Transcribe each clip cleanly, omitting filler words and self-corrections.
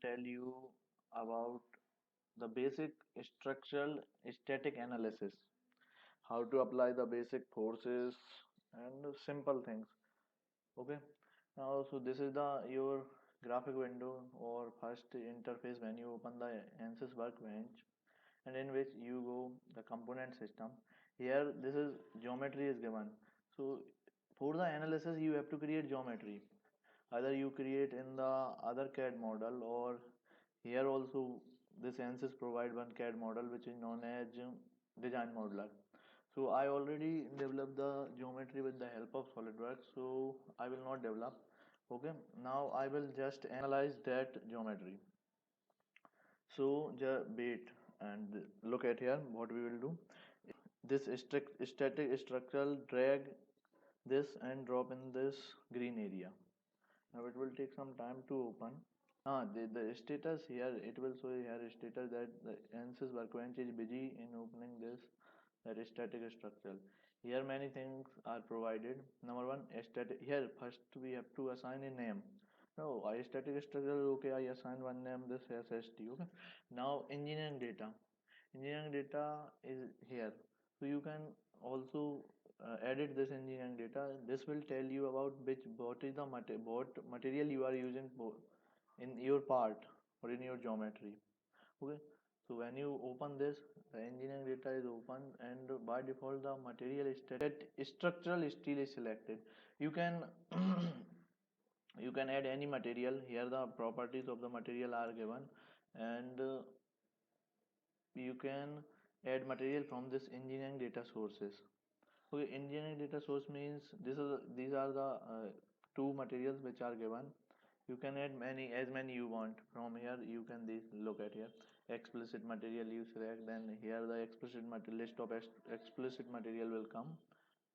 tell you about the basic structural static analysis, how to apply the basic forces and simple things. Okay. Now, so this is the your graphic window or first interface when you open the Ansys workbench, and in which you go the component system. Here, this is geometry is given. So for the analysis, you have to create geometry. Either you create in the other CAD model, or here also this ANSYS provide one CAD model which is known as design modeler. So I already developed the geometry with the help of SolidWorks, so I will not develop. Okay, now I will just analyze that geometry. So just wait and look at here what we will do. This static structural drag this and drop in this green area. Now it will take some time to open. The status here, it will show here status that the ANSYS workbench is busy in opening this, that is static structure. Here many things are provided. Number one, static. Here first we have to assign a name. No, I static structure. Okay, I assign one name. This SST. Okay. Now engineering data. Engineering data is here, so you can also edit this engineering data. This will tell you about which what is the what material you are using in your part or in your geometry. Okay, so when you open this, the engineering data is open, and by default the material is structural steel is selected. You can you can add any material. Here the properties of the material are given, and you can add material from this engineering data sources. Okay, engineering data source means these are the two materials which are given. You can add many, as many you want. From here you can look at here explicit material you select, then here the explicit material list of explicit material will come,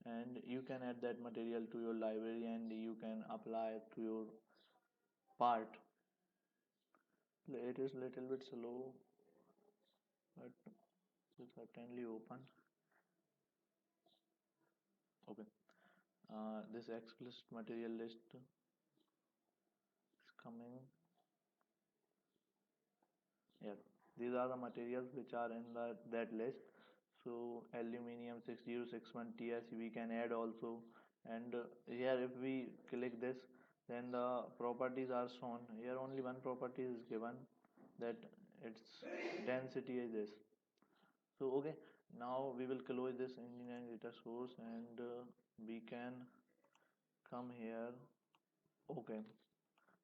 and you can add that material to your library and you can apply it to your part. It is little bit slow, but certainly open. Okay, this explicit material list is coming here. These are the materials which are in that list. So aluminium 6061 TS we can add also, and here if we click this, then the properties are shown here. Only one property is given, that its density is this. So okay, now we will close this engineering data source, and we can come here. Okay,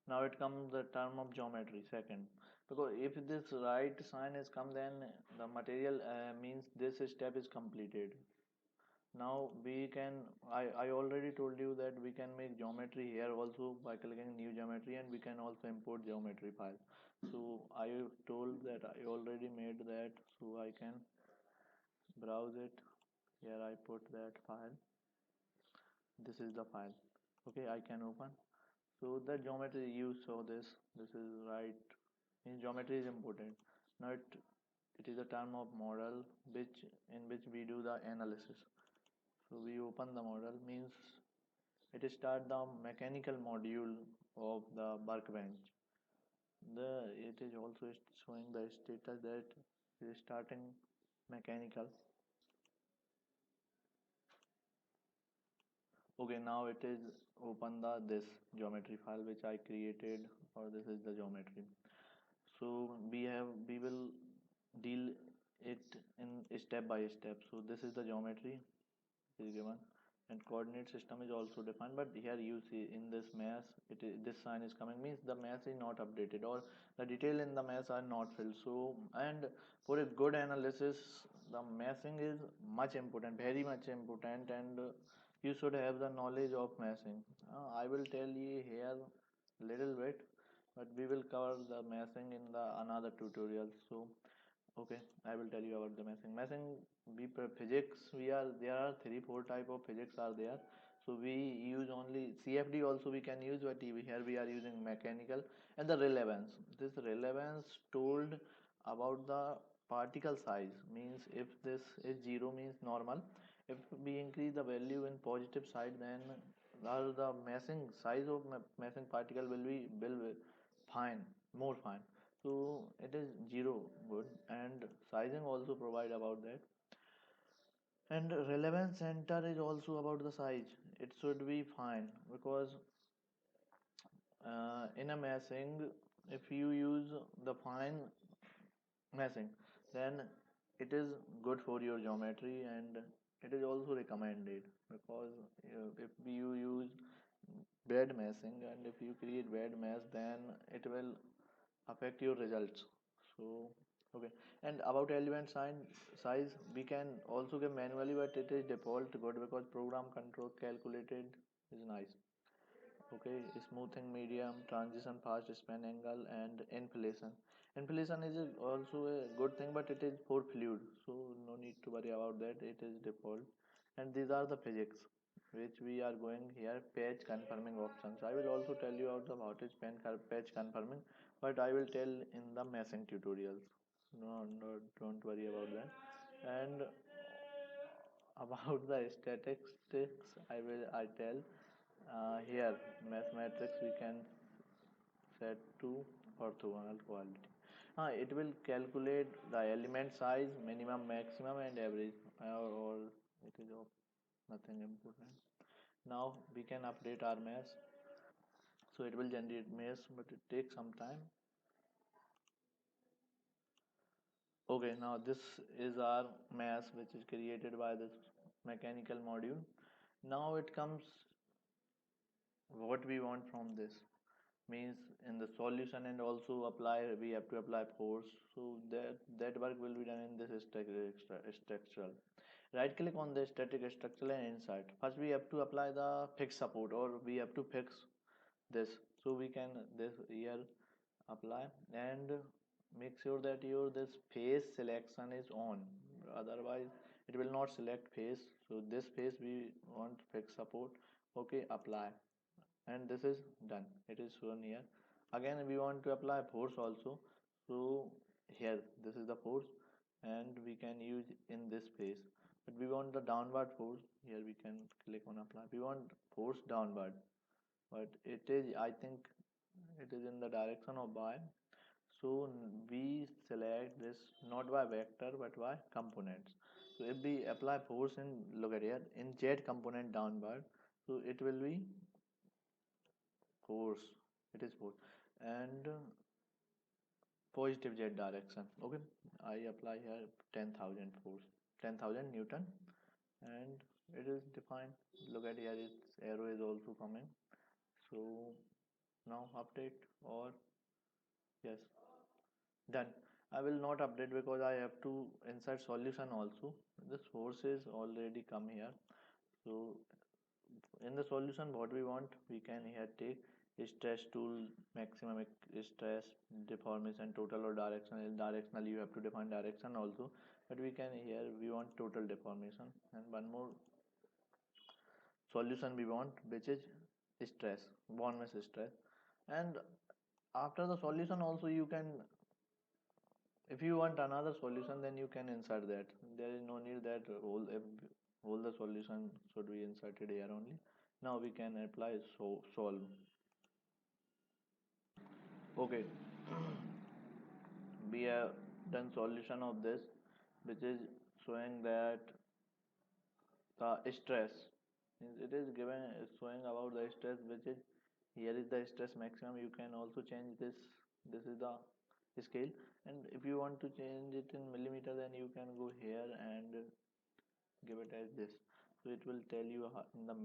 now it comes the term of geometry second, because if this right sign is come, then the material means this step is completed. Now we can, I already told you that we can make geometry here also by clicking new geometry, and we can also import geometry file. So I told that I already made that, so I can browse it. Here I put that file. This is the file. Okay, I can open. So the geometry you saw this is right. In geometry is important. Now it is a term of model which in which we do the analysis. So we open the model means it start the mechanical module of the workbench. It is also showing the status that it is starting mechanical. Okay, now it is open the this geometry file which I created, or this is the geometry. So we will deal it in step by step. So this is the geometry is given, and coordinate system is also defined, but here you see in this mesh this sign is coming, means the mesh is not updated, or the detail in the mesh are not filled. So, and for a good analysis, the meshing is much important, very much important, and you should have the knowledge of meshing. I will tell you here little bit, but we will cover the meshing in the another tutorial. So okay, I will tell you about the meshing. Meshing, physics. We are there are three, four type of physics are there. So we use only CFD. Also we can use, but here we are using mechanical, and the relevance. This relevance told about the particle size, means if this is zero means normal. If we increase the value in positive side, then the meshing size of meshing particle will be fine. more fine. So it is zero good, and sizing also provide about that. And relevance center is also about the size. It should be fine because in a meshing, if you use the fine meshing, then it is good for your geometry, and it is also recommended because if you use bad meshing and if you create bad mesh, then it will affect your results. So okay. And about element size, we can also give manually, but it is default good because program control calculated is nice. Okay, smoothing medium, transition fast, span angle, and inflation. Inflation is also a good thing, but it is for fluid, so no need to worry about that. It is default. And these are the physics which we are going here. Page confirming options. I will also tell you about the what is page confirming, but I will tell in the meshing tutorials. No, no, don't worry about that. And about the statistics, I tell here mathematics we can set to orthogonal quality. It will calculate the element size, minimum, maximum, and average, or it is of nothing important. Now we can update our mesh, so it will generate mesh, but it takes some time. Okay, now this is our mesh which is created by this mechanical module. Now it comes what we want from this. Means in the solution, and also apply, we have to apply force, so that work will be done in this structural. Right click on the static structural and insert. First we have to apply the fix support, or we have to fix this. So we can this here apply, and make sure that your this face selection is on, otherwise it will not select face. So this face we want fix support. Okay, apply, and this is done. It is shown here. Again we want to apply force also. So here this is the force, and we can use in this phase. But we want the downward force. Here we can click on apply. We want force downward, but it is, I think it is in the direction of by. So we select this not by vector but by components. So if we apply force in, look at here, in z component downward, so it will be force. It is force. And positive z direction. Okay, I apply here 10,000 force, 10,000 newton, and it is defined. Look at here, its arrow is also coming. So now update, or yes, done. I will not update because I have to insert solution also. This force is already come here. So in the solution what we want, we can here take stress tool, maximum stress, deformation, total, or directional. Directional you have to define direction also, but we can here we want total deformation. And one more solution we want, which is stress, bond mesh stress. And after the solution also you can, if you want another solution, then you can insert that. There is no need that all the solution should be inserted here only. Now we can apply solve. Okay, we have done solution of this, which is showing that the stress, it is given showing about the stress, which is here is the stress maximum. You can also change this. This is the scale, and if you want to change it in millimeter, then you can go here and give it as this. So it will tell you in the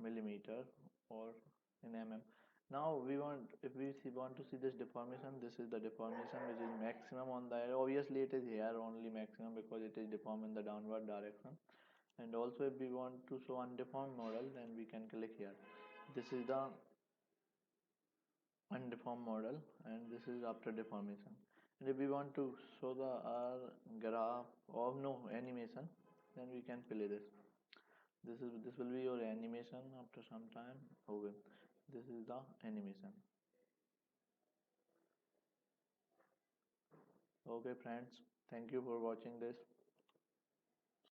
millimeter or in mm. Now we want, if we want to see this deformation, this is the deformation which is maximum on the arrow. Obviously it is here only maximum because it is deformed in the downward direction. And also if we want to show undeformed model, then we can click here. This is the undeformed model, and this is after deformation. And if we want to show the graph of no animation, then we can play this. This will be your animation after some time. Okay, this is the animation. Okay friends, thank you for watching this.